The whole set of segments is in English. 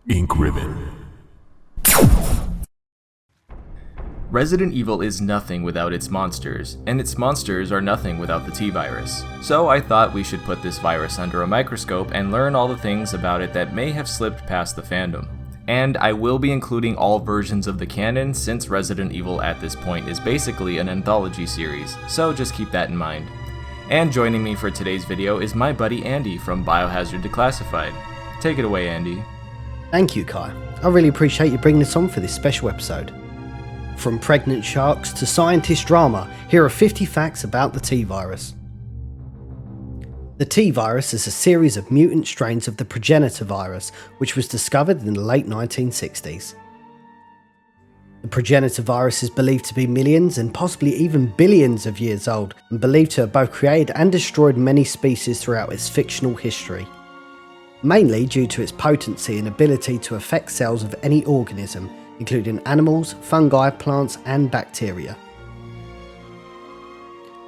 Ink Ribbon. Resident Evil is nothing without its monsters, and its monsters are nothing without the T-Virus. So I thought we should put this virus under a microscope and learn all the things about it that may have slipped past the fandom. And I will be including all versions of the canon since Resident Evil at this point is basically an anthology series, so just keep that in mind. And joining me for today's video is my buddy Andy from Biohazard Declassified. Take it away, Andy. Thank you, Kai. I really appreciate you bringing us on for this special episode. From pregnant sharks to scientist drama, here are 50 facts about the T-Virus. The T-Virus is a series of mutant strains of the progenitor virus, which was discovered in the late 1960s. The progenitor virus is believed to be millions and possibly even billions of years old, and believed to have both created and destroyed many species throughout its fictional history, mainly due to its potency and ability to affect cells of any organism, including animals, fungi, plants and bacteria.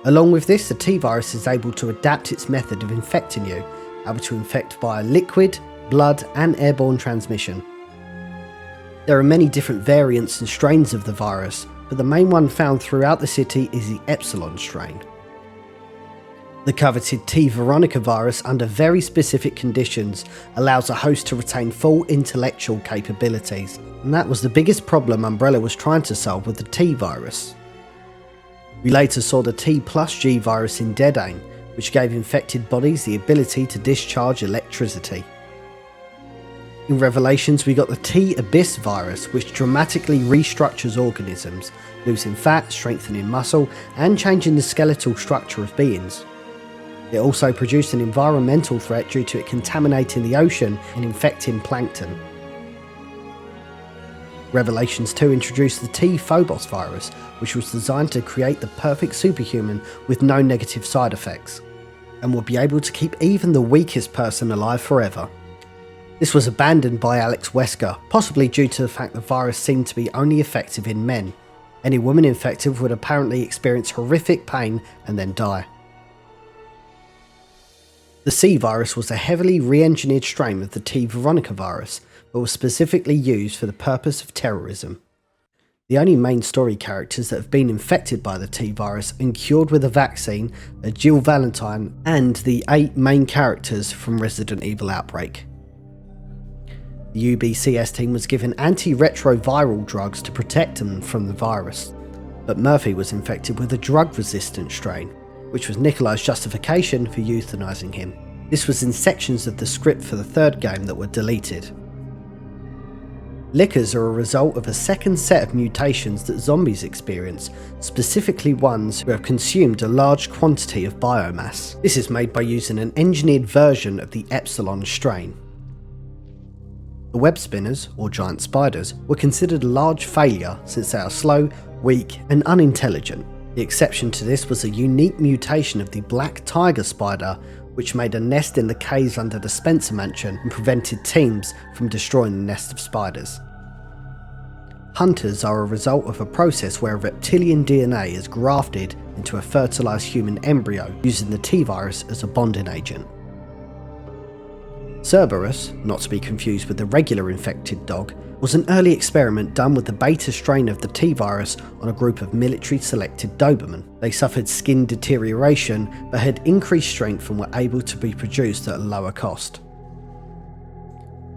Along with this, the T-Virus is able to adapt its method of infecting you, able to infect via liquid, blood and airborne transmission. There are many different variants and strains of the virus, but the main one found throughout the city is the Epsilon strain. The coveted T. veronica virus, under very specific conditions, allows a host to retain full intellectual capabilities, and that was the biggest problem Umbrella was trying to solve with the T virus. We later saw the T plus G virus in Dead Aim, which gave infected bodies the ability to discharge electricity. In Revelations we got the T Abyss virus, which dramatically restructures organisms, losing fat, strengthening muscle, and changing the skeletal structure of beings. It also produced an environmental threat due to it contaminating the ocean and infecting plankton. Revelations 2 introduced the T Phobos virus, which was designed to create the perfect superhuman with no negative side effects, and would be able to keep even the weakest person alive forever. This was abandoned by Alex Wesker, possibly due to the fact the virus seemed to be only effective in men. Any woman infected would apparently experience horrific pain and then die. The C virus was a heavily re-engineered strain of the T. veronica virus, but was specifically used for the purpose of terrorism. The only main story characters that have been infected by the T virus and cured with a vaccine are Jill Valentine and the 8 main characters from Resident Evil Outbreak. The UBCS team was given antiretroviral drugs to protect them from the virus, but Murphy was infected with a drug-resistant strain, which was Nikolai's justification for euthanizing him. This was in sections of the script for the third game that were deleted. Lickers are a result of a second set of mutations that zombies experience, specifically ones who have consumed a large quantity of biomass. This is made by using an engineered version of the Epsilon strain. The web spinners, or giant spiders, were considered a large failure since they are slow, weak and unintelligent. The exception to this was a unique mutation of the black tiger spider, which made a nest in the caves under the Spencer mansion and prevented teams from destroying the nest of spiders. Hunters are a result of a process where reptilian DNA is grafted into a fertilized human embryo using the T-Virus as a bonding agent. Cerberus, not to be confused with the regular infected dog, was an early experiment done with the beta strain of the T-Virus on a group of military-selected Doberman. They suffered skin deterioration but had increased strength and were able to be produced at a lower cost.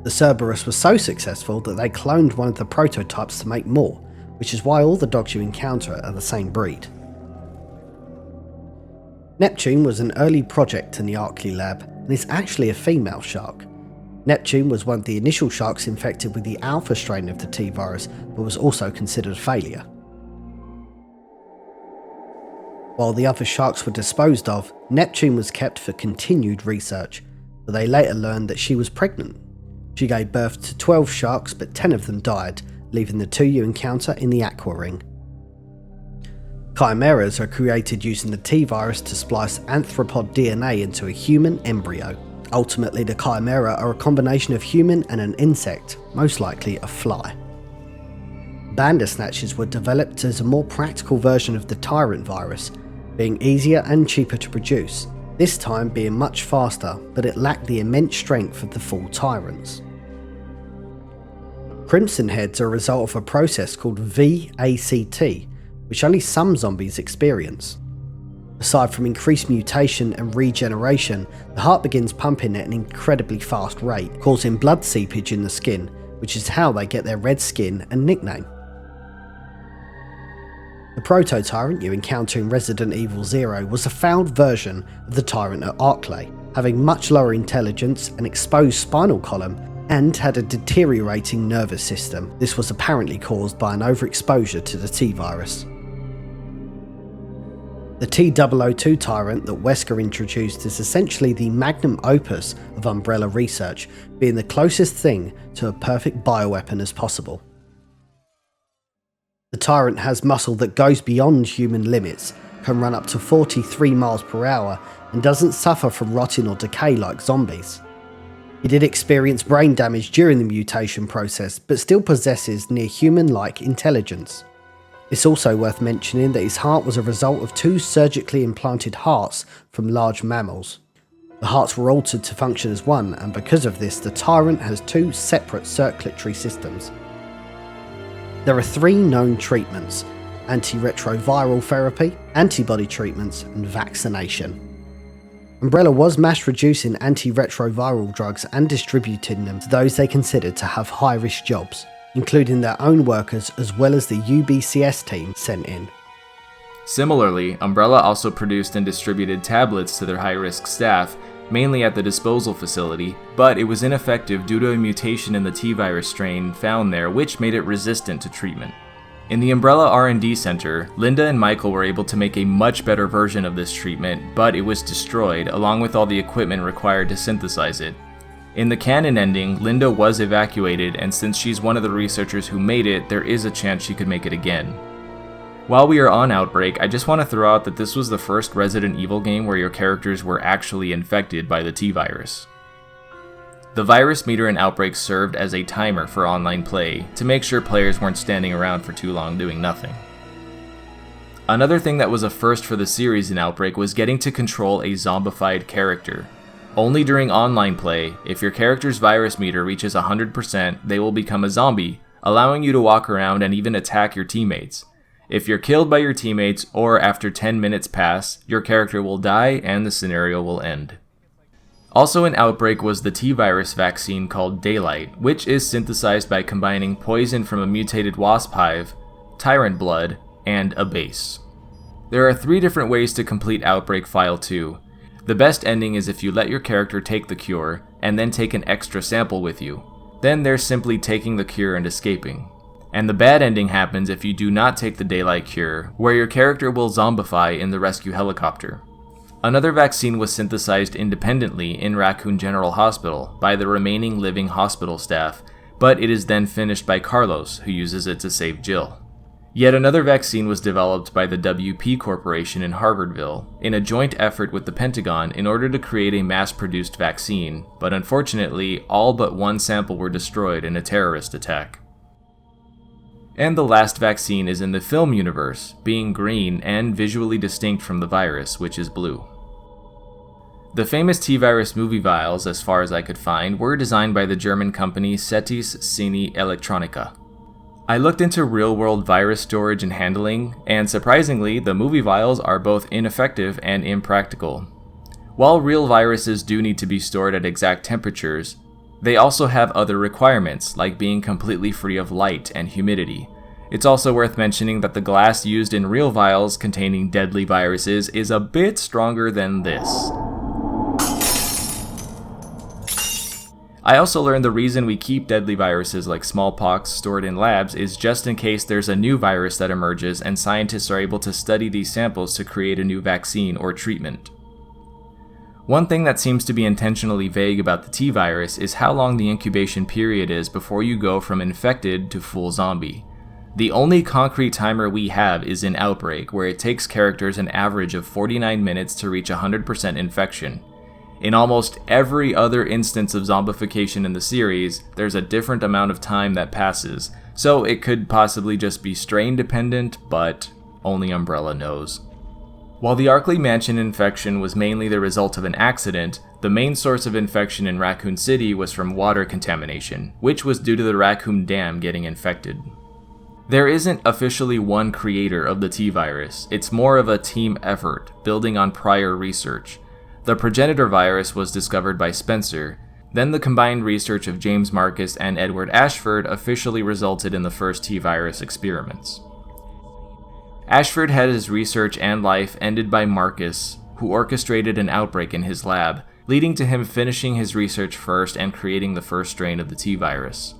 The Cerberus was so successful that they cloned one of the prototypes to make more, which is why all the dogs you encounter are the same breed. Neptune was an early project in the Arkley lab and is actually a female shark. Neptune was one of the initial sharks infected with the alpha strain of the T-Virus, but was also considered a failure. While the other sharks were disposed of, Neptune was kept for continued research, but they later learned that she was pregnant. She gave birth to 12 sharks, but 10 of them died, leaving the 2 you encounter in the Aqua Ring. Chimeras are created using the T-Virus to splice arthropod DNA into a human embryo. Ultimately, the Chimera are a combination of human and an insect, most likely a fly. Bandersnatchers were developed as a more practical version of the Tyrant virus, being easier and cheaper to produce, this time being much faster, but it lacked the immense strength of the full Tyrants. Crimson heads are a result of a process called VACT, which only some zombies experience. Aside from increased mutation and regeneration, the heart begins pumping at an incredibly fast rate, causing blood seepage in the skin, which is how they get their red skin and nickname. The proto-tyrant you encounter in Resident Evil 0 was a fouled version of the tyrant at Arklay, having much lower intelligence, an exposed spinal column, and had a deteriorating nervous system. This was apparently caused by an overexposure to the T-virus. The T-002 tyrant that Wesker introduced is essentially the magnum opus of Umbrella research, being the closest thing to a perfect bioweapon as possible. The tyrant has muscle that goes beyond human limits, can run up to 43 miles per hour, and doesn't suffer from rotting or decay like zombies. He did experience brain damage during the mutation process, but still possesses near human-like intelligence. It's also worth mentioning that his heart was a result of 2 surgically implanted hearts from large mammals. The hearts were altered to function as one, and because of this, the tyrant has 2 separate circulatory systems. There are 3 known treatments: antiretroviral therapy, antibody treatments, and vaccination. Umbrella was mass-producing antiretroviral drugs and distributing them to those they considered to have high-risk jobs, including their own workers as well as the UBCS team sent in. Similarly, Umbrella also produced and distributed tablets to their high-risk staff, mainly at the disposal facility, but it was ineffective due to a mutation in the T-virus strain found there which made it resistant to treatment. In the Umbrella R&D Center, Linda and Michael were able to make a much better version of this treatment, but it was destroyed along with all the equipment required to synthesize it. In the canon ending, Linda was evacuated, and since she's one of the researchers who made it, there is a chance she could make it again. While we are on Outbreak, I just want to throw out that this was the first Resident Evil game where your characters were actually infected by the T-virus. The virus meter in Outbreak served as a timer for online play, to make sure players weren't standing around for too long doing nothing. Another thing that was a first for the series in Outbreak was getting to control a zombified character. Only during online play, if your character's virus meter reaches 100%, they will become a zombie, allowing you to walk around and even attack your teammates. If you're killed by your teammates, or after 10 minutes pass, your character will die and the scenario will end. Also in Outbreak was the T-virus vaccine called Daylight, which is synthesized by combining poison from a mutated wasp hive, tyrant blood, and a base. There are 3 different ways to complete Outbreak File 2. The best ending is if you let your character take the cure, and then take an extra sample with you. Then there's simply taking the cure and escaping. And the bad ending happens if you do not take the Daylight cure, where your character will zombify in the rescue helicopter. Another vaccine was synthesized independently in Raccoon General Hospital by the remaining living hospital staff, but it is then finished by Carlos, who uses it to save Jill. Yet another vaccine was developed by the WP Corporation in Harvardville, in a joint effort with the Pentagon in order to create a mass-produced vaccine, but unfortunately, all but 1 sample were destroyed in a terrorist attack. And the last vaccine is in the film universe, being green and visually distinct from the virus, which is blue. The famous T-virus movie vials, as far as I could find, were designed by the German company Cetis Cine Electronica. I looked into real-world virus storage and handling, and surprisingly, the movie vials are both ineffective and impractical. While real viruses do need to be stored at exact temperatures, they also have other requirements, like being completely free of light and humidity. It's also worth mentioning that the glass used in real vials containing deadly viruses is a bit stronger than this. I also learned the reason we keep deadly viruses like smallpox stored in labs is just in case there's a new virus that emerges and scientists are able to study these samples to create a new vaccine or treatment. One thing that seems to be intentionally vague about the T-virus is how long the incubation period is before you go from infected to full zombie. The only concrete timer we have is in Outbreak, where it takes characters an average of 49 minutes to reach 100% infection. In almost every other instance of zombification in the series, there's a different amount of time that passes, so it could possibly just be strain dependent, but only Umbrella knows. While the Arklay Mansion infection was mainly the result of an accident, the The main source of infection in Raccoon City was from water contamination, which was due to the Raccoon Dam getting infected. There isn't officially one creator of the T-virus, it's more of a team effort, building on prior research. The progenitor virus was discovered by Spencer, then the combined research of James Marcus and Edward Ashford officially resulted in the first T-virus experiments. Ashford had his research and life ended by Marcus, who orchestrated an outbreak in his lab, leading to him finishing his research first and creating the first strain of the T-virus.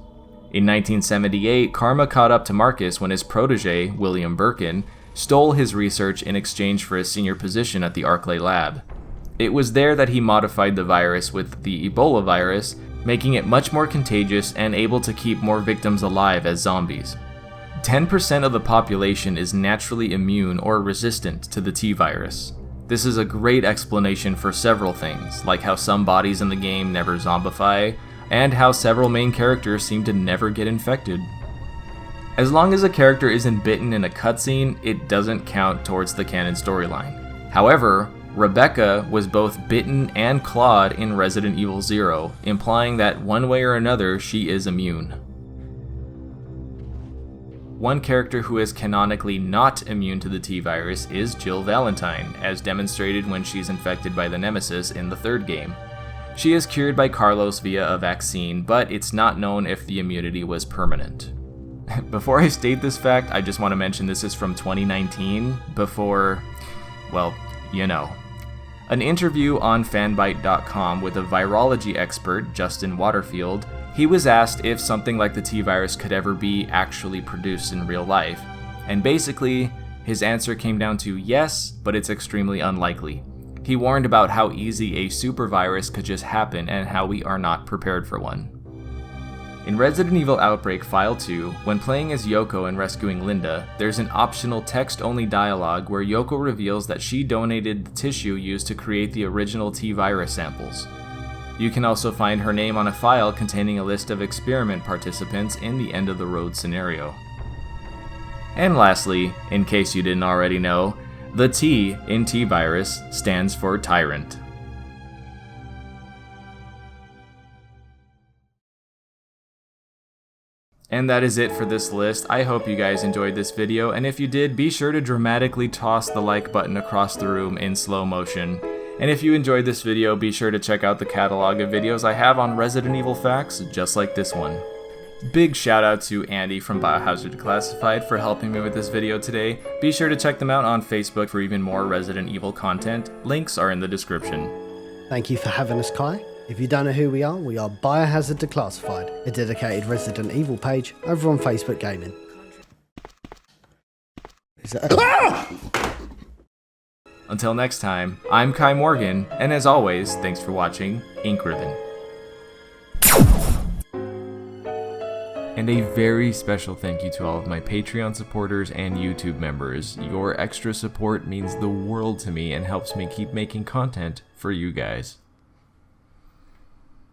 In 1978, karma caught up to Marcus when his protege, William Birkin, stole his research in exchange for a senior position at the Arklay lab. It was there that he modified the virus with the Ebola virus, making it much more contagious and able to keep more victims alive as zombies. 10% of the population is naturally immune or resistant to the T-virus. This is a great explanation for several things, like how some bodies in the game never zombify, and how several main characters seem to never get infected. As long as a character isn't bitten in a cutscene, it doesn't count towards the canon storyline. However, Rebecca was both bitten and clawed in Resident Evil 0, implying that one way or another she is immune. One character who is canonically not immune to the T-virus is Jill Valentine, as demonstrated when she's infected by the Nemesis in the third game. She is cured by Carlos via a vaccine, but it's not known if the immunity was permanent. Before I state this fact, I just want to mention this is from 2019, before, well, you know. An interview on fanbyte.com with a virology expert, Justin Waterfield, he was asked if something like the T-virus could ever be actually produced in real life, and basically, his answer came down to yes, but it's extremely unlikely. He warned about how easy a super virus could just happen and how we are not prepared for one. In Resident Evil Outbreak File 2, when playing as Yoko and rescuing Linda, there's an optional text-only dialogue where Yoko reveals that she donated the tissue used to create the original T-virus samples. You can also find her name on a file containing a list of experiment participants in the end of the road scenario. And lastly, in case you didn't already know, the T in T-virus stands for Tyrant. And that is it for this list. I hope you guys enjoyed this video, and if you did, be sure to dramatically toss the like button across the room in slow motion. And if you enjoyed this video, be sure to check out the catalog of videos I have on Resident Evil facts, just like this one. Big shout out to Andy from Biohazard Declassified for helping me with this video today. Be sure to check them out on Facebook for even more Resident Evil content. Links are in the description. Thank you for having us, Kai. If you don't know who we are Biohazard Declassified, a dedicated Resident Evil page over on Facebook Gaming. Until next time, I'm Kai Morgan, and as always, thanks for watching Ink Ribbon. And a very special thank you to all of my Patreon supporters and YouTube members. Your extra support means the world to me and helps me keep making content for you guys.